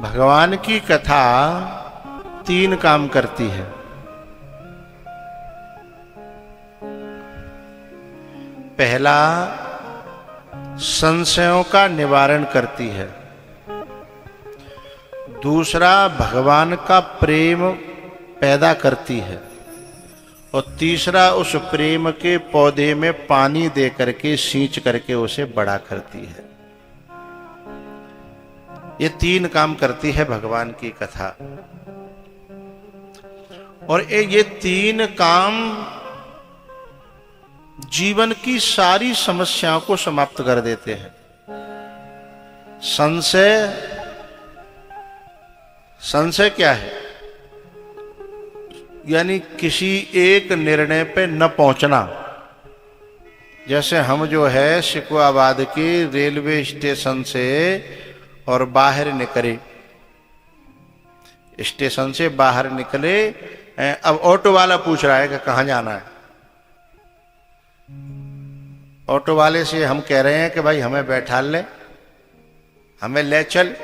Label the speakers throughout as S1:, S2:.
S1: भगवान की कथा तीन काम करती है। पहला, संशयों का निवारण करती है। दूसरा, भगवान का प्रेम पैदा करती है। और तीसरा, उस प्रेम के पौधे में पानी दे करके सींच करके उसे बड़ा करती है। ये तीन काम करती है भगवान की कथा। और ये तीन काम जीवन की सारी समस्याओं को समाप्त कर देते हैं। संशय क्या है? यानी किसी एक निर्णय पे न पहुंचना। जैसे हम जो है शिकवाबाद के रेलवे स्टेशन से और बाहर निकले, स्टेशन से बाहर निकले, अब ऑटो वाला पूछ रहा है कि कहां जाना है। ऑटो वाले से हम कह रहे हैं कि भाई हमें बैठा ले, हमें ले चल।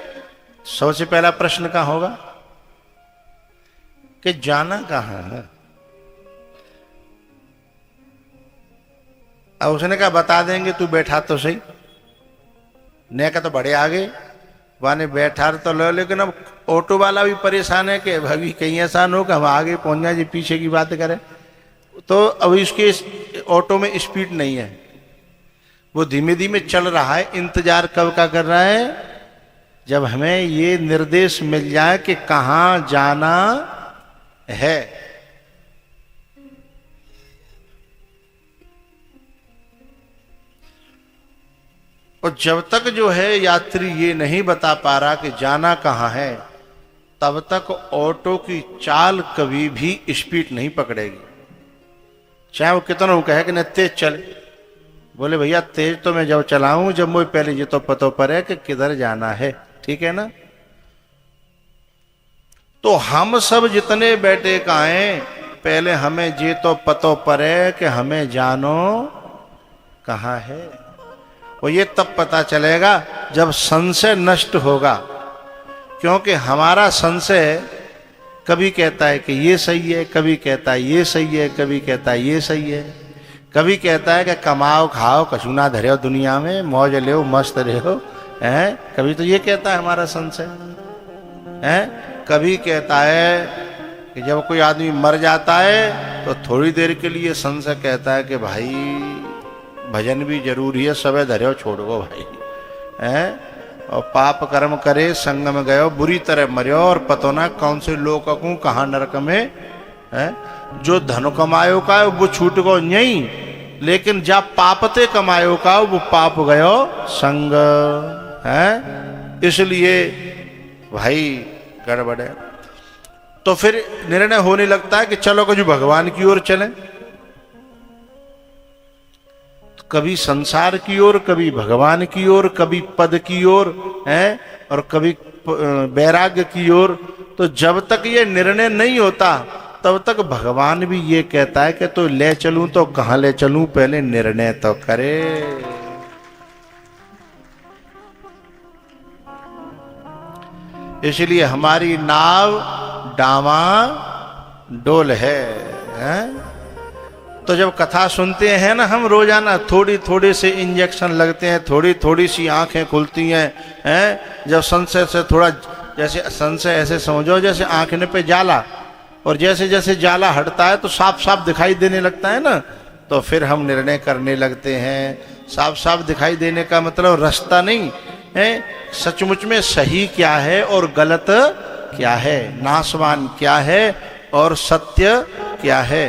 S1: सबसे पहला प्रश्न क्या होगा कि जाना कहां है। अब उसने कहा बता देंगे, तू बैठा तो सही। ने का तो बड़े आगे वाने बैठा तो लो, लेकिन अब ऑटो वाला भी परेशान है कि भाभी कहीं ऐसा न हो कि हम आगे पहुंच जाए, पीछे की बात करें। तो अब इसके ऑटो में स्पीड नहीं है, वो धीमे धीमे चल रहा है। इंतजार कब का कर रहा है? जब हमें ये निर्देश मिल जाए कि कहां जाना है। और जब तक जो है यात्री ये नहीं बता पा रहा कि जाना कहां है, तब तक ऑटो की चाल कभी भी स्पीड नहीं पकड़ेगी। चाहे वो कितना वो कहे कि न तेज चल। बोले भैया तेज तो मैं जब चलाऊं जब मुझे पहले ये तो पता पड़े कि किधर जाना है, ठीक है ना। तो हम सब जितने बैठे का हैं, पहले हमें ये तो पता पड़े कि हमें जानो कहां है। और ये तब पता चलेगा जब संशय नष्ट होगा। क्योंकि हमारा संशय कभी कहता है कि ये सही है, कभी कहता है ये सही है, कभी कहता है ये सही है, कभी कहता है कि कमाओ खाओ कछु ना धरे दुनिया में, मौज ले मस्त रहो, हैं। कभी तो ये कहता है हमारा संशय, हैं। कभी कहता है कि जब कोई आदमी मर जाता है तो थोड़ी देर के लिए संशय कहता है कि भाई भजन भी जरूरी है, सबे धरे छोड़ गो भाई, हैं। और पाप कर्म करे संग में गयो बुरी तरह मरियो, और पतो ना कौन से लोग कहाँ नरक में है। जो धन कमायो का वो छूट गो नहीं, लेकिन जब पापते कमायो का वो पाप गयो संग है। इसलिए भाई गड़बड़ है। तो फिर निर्णय होने लगता है कि चलो कुछ भगवान की ओर चलें। कभी संसार की ओर, कभी भगवान की ओर, कभी पद की ओर है, और कभी वैराग्य की ओर। तो जब तक ये निर्णय नहीं होता तब तक भगवान भी ये कहता है कि तो ले चलूं तो कहां ले चलूं, पहले निर्णय तो करे। इसलिए हमारी नाव डामा डोल है, हैं? तो जब कथा सुनते हैं ना हम रोजाना, थोड़ी थोड़ी से इंजेक्शन लगते हैं, थोड़ी थोड़ी सी आंखें खुलती हैं। जब संशय से थोड़ा, जैसे संशय ऐसे समझो जैसे आंखने पे जाला, और जैसे जैसे जाला हटता है तो साफ साफ दिखाई देने लगता है ना, तो फिर हम निर्णय करने लगते हैं। साफ साफ दिखाई देने का मतलब रास्ता नहीं है, सचमुच में सही क्या है और गलत क्या है, नाशवान क्या है और सत्य क्या है।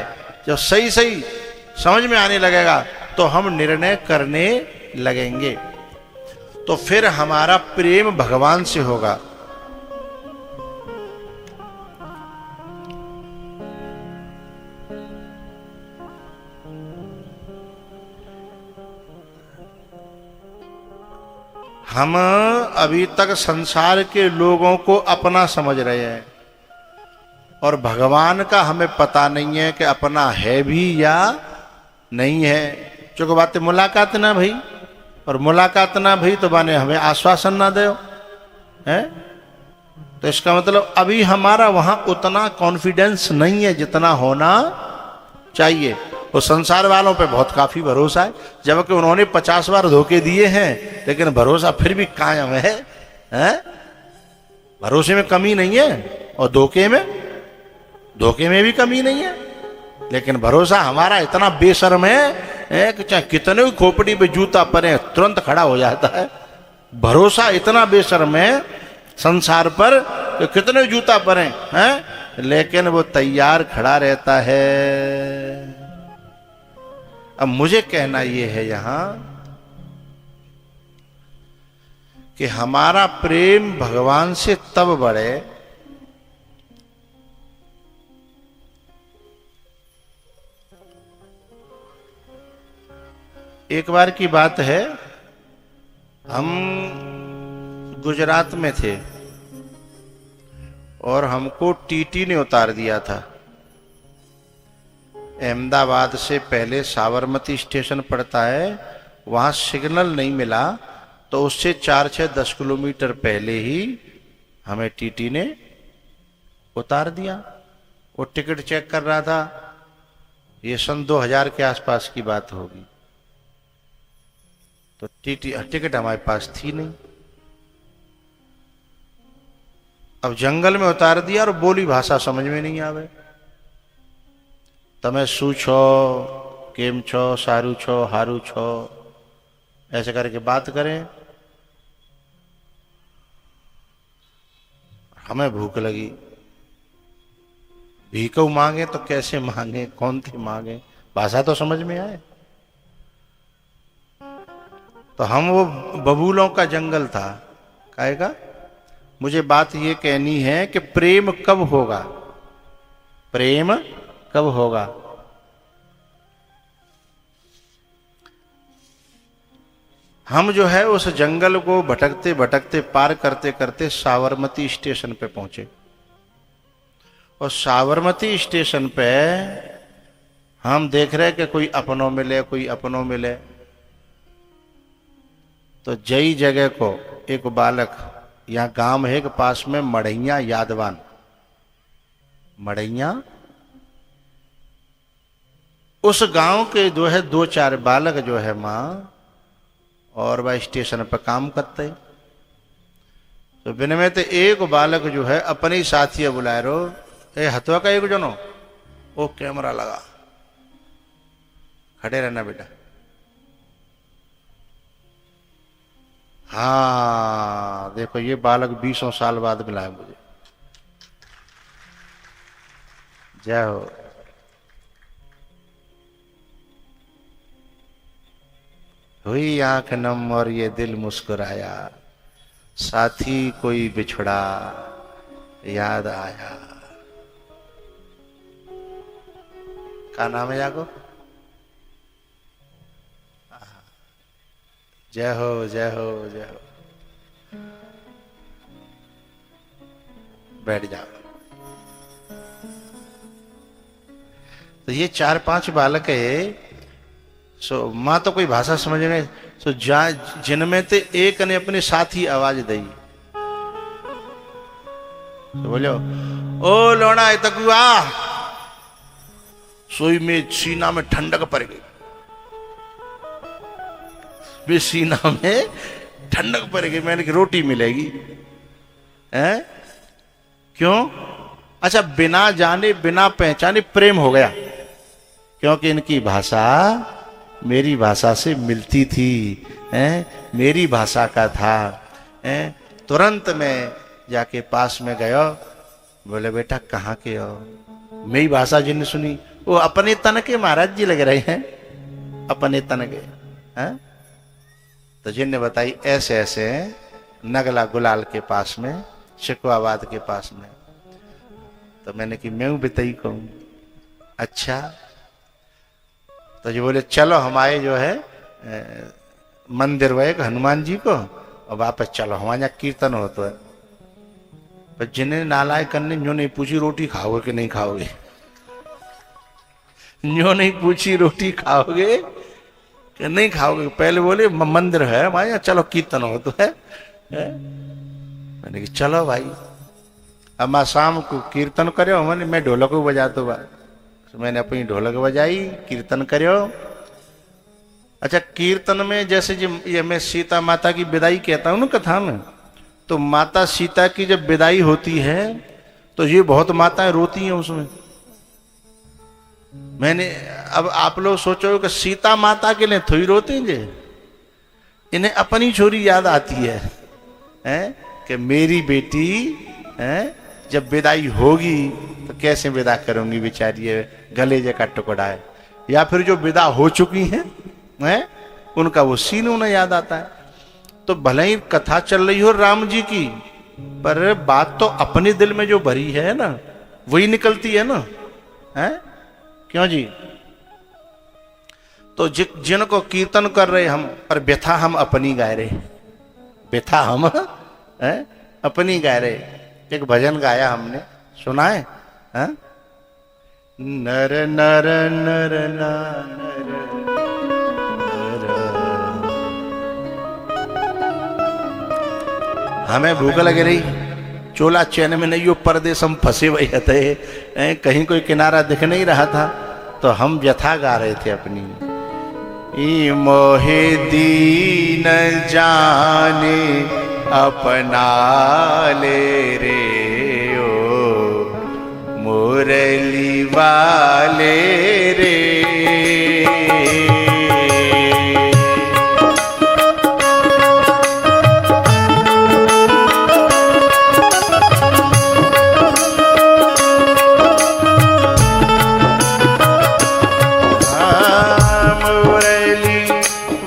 S1: जब सही सही समझ में आने लगेगा तो हम निर्णय करने लगेंगे। तो फिर हमारा प्रेम भगवान से होगा। हम अभी तक संसार के लोगों को अपना समझ रहे हैं, और भगवान का हमें पता नहीं है कि अपना है भी या नहीं है। चूंकि बात मुलाकात ना भई, और मुलाकात ना भई तो बाने हमें आश्वासन ना दो, है तो इसका मतलब अभी हमारा वहां उतना कॉन्फिडेंस नहीं है जितना होना चाहिए। वो संसार वालों पे बहुत काफी भरोसा है, जबकि उन्होंने 50 बार धोखे दिए हैं, लेकिन भरोसा फिर भी कायम है, हैं? भरोसे में कमी नहीं है और धोखे में भी कमी नहीं है, लेकिन भरोसा हमारा इतना बेशर्म है कि चाहे कितने भी खोपड़ी पे जूता पहने तुरंत खड़ा हो जाता है। भरोसा इतना बेशर्म है संसार पर कि कितने जूता पहने हैं, लेकिन वो तैयार खड़ा रहता है। अब मुझे कहना ये है यहां कि हमारा प्रेम भगवान से तब बढ़े एक बार की बात है, हम गुजरात में थे और हमको टीटी ने उतार दिया था। अहमदाबाद से पहले साबरमती स्टेशन पड़ता है, वहां सिग्नल नहीं मिला तो उससे 4-6-10 किलोमीटर पहले ही हमें टीटी ने उतार दिया। वो टिकट चेक कर रहा था, ये सन 2000 के आसपास की बात होगी, तो टिकट हमारे पास थी नहीं। अब जंगल में उतार दिया और बोली भाषा समझ में नहीं आवे। तमे शू छो, केम छो, सारू छो, हारू छो, ऐसे करके बात करें। हमें भूख लगी, भीख मांगे तो कैसे मांगे, कौन थी मांगे, भाषा तो समझ में आए। तो हम वो बबूलों का जंगल था, कहेगा मुझे बात ये कहनी है कि प्रेम कब होगा, प्रेम कब होगा। हम जो है उस जंगल को भटकते भटकते पार करते करते साबरमती स्टेशन पे पहुंचे, और साबरमती स्टेशन पे हम देख रहे कि कोई अपनों मिले, कोई अपनों मिले। तो जई जगह को एक बालक, यहाँ गांव है के पास में मढ़ैया यादवान, मढ़ैया, उस गांव के जो है 2-4 बालक जो है माँ और वह स्टेशन पर काम करते। तो बिन में तो एक बालक जो है अपने साथी बुलाए रो, ए हथवा का एक जनो, वो कैमरा लगा, खड़े रहना बेटा। हाँ देखो ये बालक 20 साल बाद मिला है मुझे, जय हो। हुई आंख नम और ये दिल मुस्कुराया, साथी कोई बिछड़ा याद आया। क्या नाम है जाको? जय हो जय हो जय हो। बैठ जाओ। तो ये 4-5 बालक है, सो माँ तो कोई भाषा समझ नहीं, सो जिनमें ते एक ने अपने साथी आवाज दी, तो बोलो ओ लोना तकुआ। सोई में सीना में ठंडक पड़ गई, वे सीना में ठंडक पड़ गई। मैंने कि रोटी मिलेगी, हैं? क्यों? अच्छा, बिना जाने बिना पहचाने प्रेम हो गया, क्योंकि इनकी भाषा मेरी भाषा से मिलती थी, हैं? मेरी भाषा का था, हैं? तुरंत मैं जाके पास में गया, बोले बेटा कहाँ के हो? मेरी भाषा जिनने सुनी, वो अपने तन के महाराज जी लग रहे हैं, अपने तन के, हैं? तो जिनने बताई ऐसे ऐसे नगला गुलाल के पास में, शिकवाबाद के पास में। तो मैंने कि मैं बताई कहूं, अच्छा। तो जो बोले चलो हमारे जो है मंदिर वह हनुमान जी को, और वापस चलो हमारे यहाँ कीर्तन होता है। पर जिन्हें नालायक करने जो नहीं पूछी रोटी खाओगे कि नहीं खाओगे, जो नहीं पूछी रोटी खाओगे कि नहीं खाओगे, पहले बोले मंदिर है हमारे यहाँ, चलो कीर्तन हो तो है? मैंने कि चलो भाई। अम्मा शाम को कीर्तन करो मैंने मैं ढोलक बजा दो तो मैंने अपनी ढोलक बजाई कीर्तन करो। अच्छा कीर्तन में जैसे ये मैं सीता माता की विदाई कहता हूँ ना कथा में, तो माता सीता की जब विदाई होती है तो ये बहुत माताएं रोती हैं उसमें। मैंने अब आप लोग सोचो कि सीता माता के लिए थोड़ी रोते हैं जे, इन्हें अपनी छोरी याद आती है कि मेरी बेटी है जब विदाई होगी तो कैसे विदा करूंगी बेचारी है, गले जे का टुकड़ा है। या फिर जो विदा हो चुकी हैं उनका वो सीन उन्हें याद आता है। तो भले ही कथा चल रही हो राम जी की, पर बात तो अपने दिल में जो भरी है ना वही निकलती है ना, है क्यों जी। तो जिनको कीर्तन कर रहे हम, पर व्यथा हम अपनी गा रहे, व्यथा हम अपनी गा रहे। एक भजन गाया हमने, सुना है नर नर नर नर हमें भूख लग रही, चोला चैन में नहीं, यो परदेश हम फंसे हुए थे, कहीं कोई किनारा दिख नहीं रहा था, तो हम व्यथा गा रहे थे अपनी। ई मोहे दीन जाने अपना ले रे ओ मुरली वाले रे।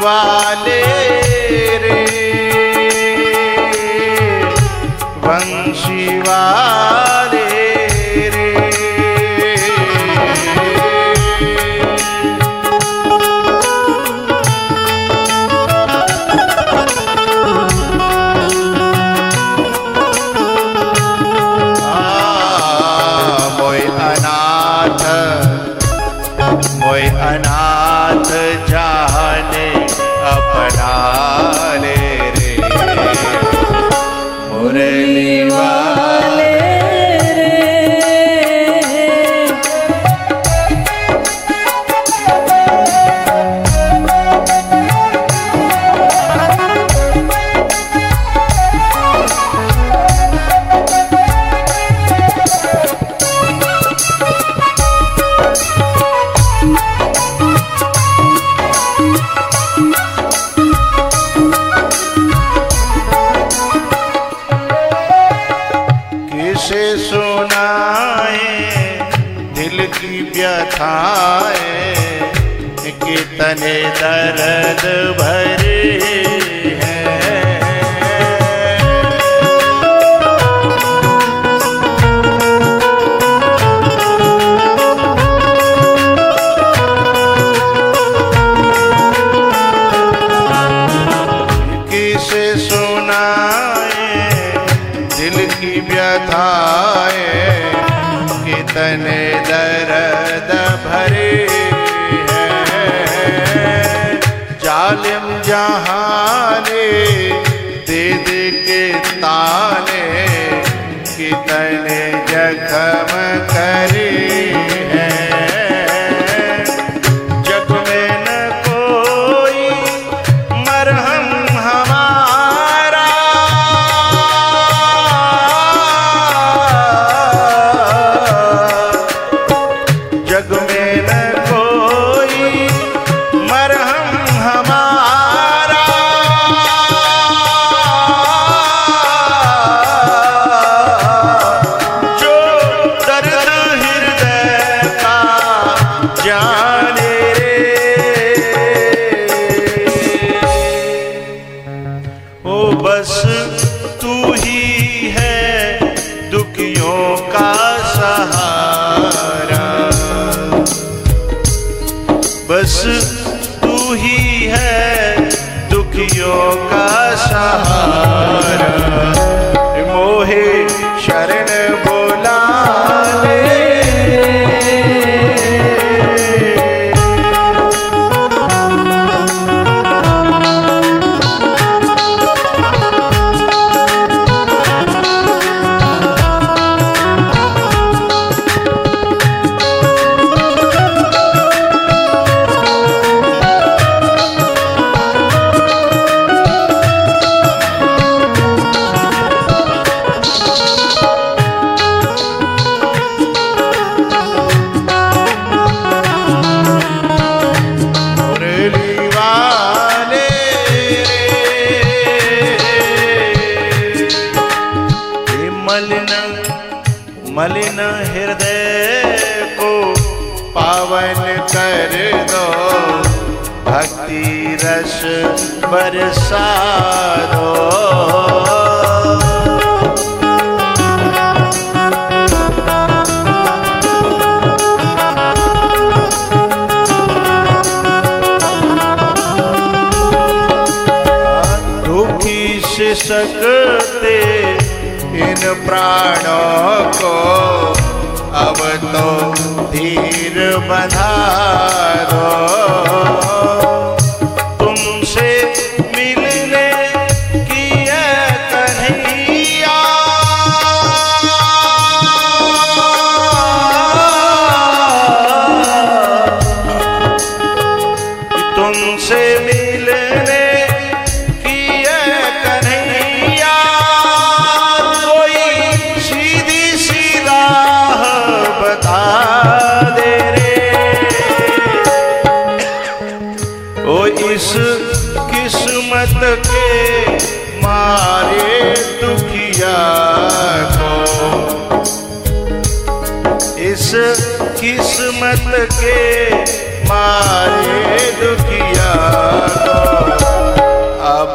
S1: वाले रे वंशी वाले रे। मोय अनाथ जाने अपना ले रे मुरली वाले रे। किसे सुनाए दिल की व्यथाएं, कितने दर्द भरे हैं। किसे सुनाए दिल की व्यथाएं, कितने दर्द भरे हैं। जालिम जहाने दे दे के ताने, कितने जख्म करे हैं। जग में न कोई मरहम हमारा, जग में न कोई मरहम हमारा। जो दर्द हृदय का जाने रे, ओ बस तू ही है दुखियों का सहारा। बस तू ही है दुखियों का सहारा। मोहे शरण बोला ले। मलिन हृदय को पावन कर दो, भक्ति रस बरसा दो। सकते इन प्राणों को अब तो धीर बंधारो, तुमसे मिलने की ये कन्हैया, तुमसे मिलने इस किस्मत के मारे दुखिया को, इस किस्मत के मारे दुखिया को अब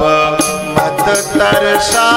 S1: मत तरसा